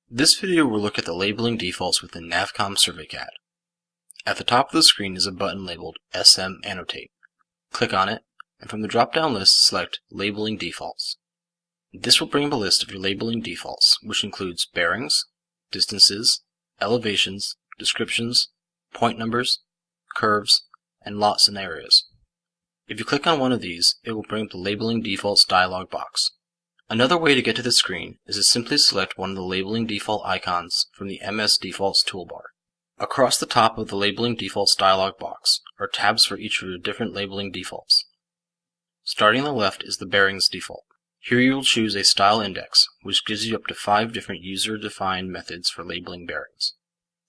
This video will look at the labeling defaults within NavCom CAD. At the top of the screen is a button labeled SM Annotate. Click on it, and from the drop-down list select Labeling Defaults. This will bring up a list of your labeling defaults, which includes bearings, distances, elevations, descriptions, point numbers, curves, and lots and areas. If you click on one of these, it will bring up the Labeling Defaults dialog box. Another way to get to the screen is to simply select one of the labeling default icons from the MS Defaults toolbar. Across the top of the Labeling Defaults dialog box are tabs for each of your different labeling defaults. Starting on the left is the Bearings default. Here you will choose a style index, which gives you up to 5 different user-defined methods for labeling bearings.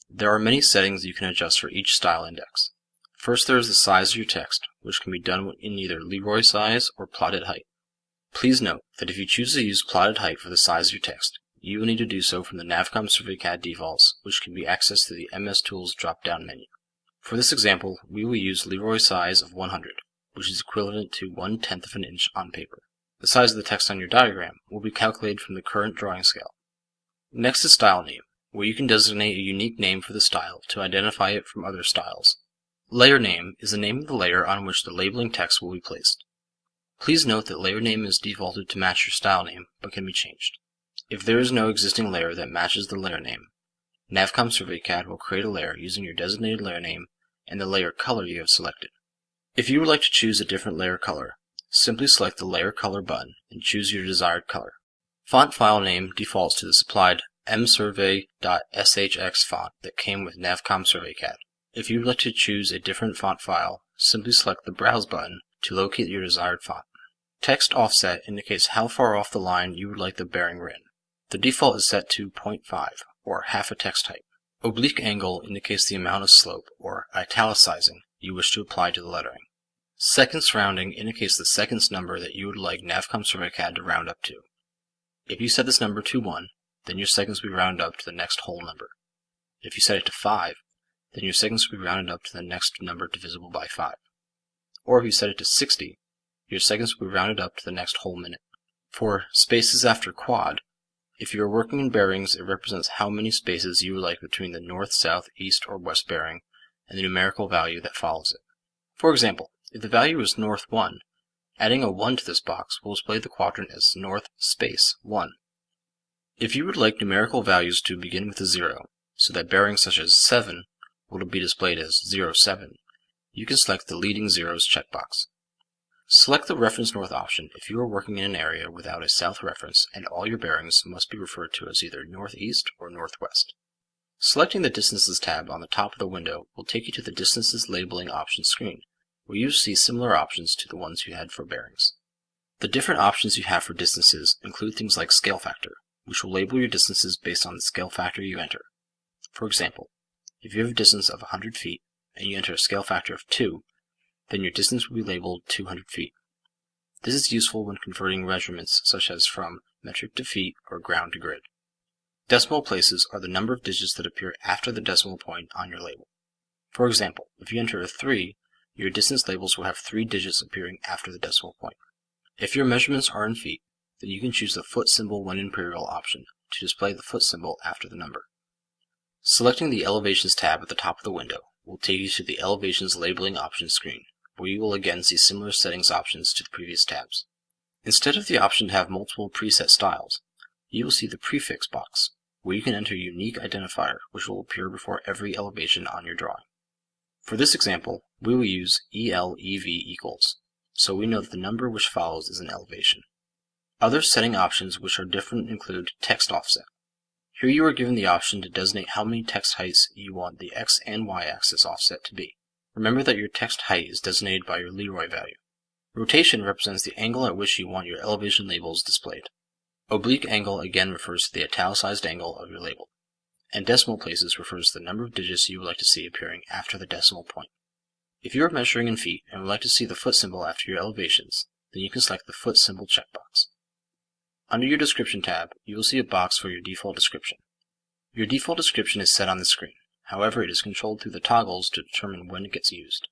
There are many settings you can adjust for each style index. First, there is the size of your text, which can be done in either Leroy size or plotted height. Please note that if you choose to use plotted height for the size of your text, you will need to do so from the NavCom CAD defaults, which can be accessed through the MS Tools drop-down menu. For this example, we will use Leroy size of 100, which is equivalent to 1/10 of an inch on paper. The size of the text on your diagram will be calculated from the current drawing scale. Next is Style Name, where you can designate a unique name for the style to identify it from other styles. Layer Name is the name of the layer on which the labeling text will be placed. Please note that layer name is defaulted to match your style name, but can be changed. If there is no existing layer that matches the layer name, NavCom CAD will create a layer using your designated layer name and the layer color you have selected. If you would like to choose a different layer color, simply select the Layer Color button and choose your desired color. Font file name defaults to the supplied msurvey.shx font that came with NavCom CAD. If you would like to choose a different font file, simply select the Browse button to locate your desired font. Text offset indicates how far off the line you would like the bearing written. The default is set to 0.5, or half a text height. Oblique angle indicates the amount of slope, or italicizing, you wish to apply to the lettering. Seconds rounding indicates the seconds number that you would like NavCom CAD to round up to. If you set this number to 1, then your seconds will be rounded up to the next whole number. If you set it to 5, then your seconds will be rounded up to the next number divisible by 5. Or if you set it to 60, your seconds will be rounded up to the next whole minute. For spaces after quad, if you are working in bearings, it represents how many spaces you would like between the north, south, east, or west bearing and the numerical value that follows it. For example, if the value is north 1, adding a 1 to this box will display the quadrant as north space 1. If you would like numerical values to begin with a 0, so that bearings such as 7 will be displayed as 07, you can select the Leading Zeros checkbox. Select the Reference North option if you are working in an area without a south reference and all your bearings must be referred to as either northeast or northwest. Selecting the Distances tab on the top of the window will take you to the Distances Labeling Options screen, where you see similar options to the ones you had for bearings. The different options you have for distances include things like scale factor, which will label your distances based on the scale factor you enter. For example, if you have a distance of 100 feet and you enter a scale factor of 2, then your distance will be labeled 200 feet. This is useful when converting measurements such as from metric to feet or ground to grid. Decimal places are the number of digits that appear after the decimal point on your label. For example, if you enter a 3, your distance labels will have 3 digits appearing after the decimal point. If your measurements are in feet, then you can choose the foot symbol when imperial option to display the foot symbol after the number. Selecting the Elevations tab at the top of the window will take you to the Elevations Labeling Options screen, where you will again see similar settings options to the previous tabs. Instead of the option to have multiple preset styles, you will see the Prefix box, where you can enter a unique identifier which will appear before every elevation on your drawing. For this example, we will use ELEV equals, so we know that the number which follows is an elevation. Other setting options which are different include Text Offset. Here you are given the option to designate how many text heights you want the X and Y axis offset to be. Remember that your text height is designated by your Leroy value. Rotation represents the angle at which you want your elevation labels displayed. Oblique angle again refers to the italicized angle of your label. And decimal places refers to the number of digits you would like to see appearing after the decimal point. If you are measuring in feet and would like to see the foot symbol after your elevations, then you can select the foot symbol checkbox. Under your Description tab, you will see a box for your default description. Your default description is set on the screen. However, it is controlled through the toggles to determine when it gets used.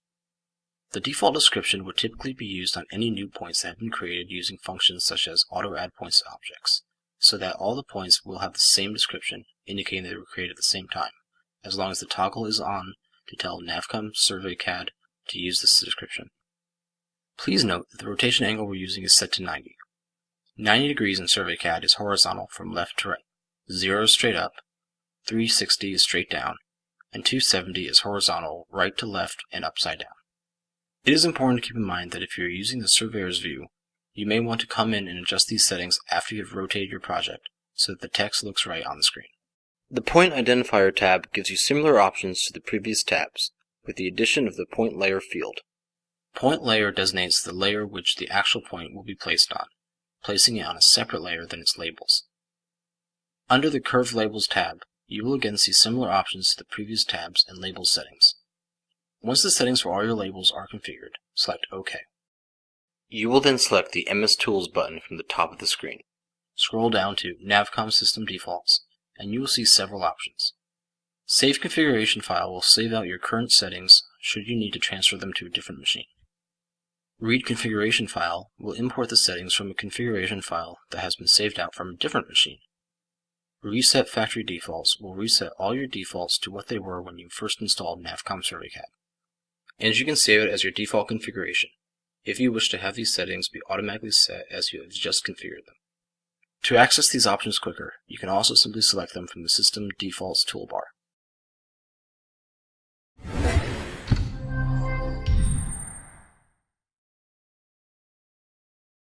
The default description would typically be used on any new points that have been created using functions such as auto-add points to objects, so that all the points will have the same description indicating they were created at the same time, as long as the toggle is on to tell NavCom Survey CAD to use this description. Please note that the rotation angle we're using is set to 90. 90 degrees in Survey CAD is horizontal from left to right, 0 is straight up, 360 is straight down, and 270 is horizontal right to left and upside down. It is important to keep in mind that if you're using the surveyor's view, you may want to come in and adjust these settings after you've rotated your project so that the text looks right on the screen. The Point Identifier tab gives you similar options to the previous tabs, with the addition of the Point Layer field. Point Layer designates the layer which the actual point will be placed on, placing it on a separate layer than its labels. Under the Curved Labels tab, you will again see similar options to the previous tabs and labels settings. Once the settings for all your labels are configured, select OK. You will then select the MS Tools button from the top of the screen. Scroll down to NavCom System Defaults, and you will see several options. Save Configuration File will save out your current settings should you need to transfer them to a different machine. Read Configuration File will import the settings from a configuration file that has been saved out from a different machine. Reset Factory Defaults will reset all your defaults to what they were when you first installed NavCom Survey CAD. And you can save it as your default configuration, if you wish to have these settings be automatically set as you have just configured them. To access these options quicker, you can also simply select them from the System Defaults toolbar.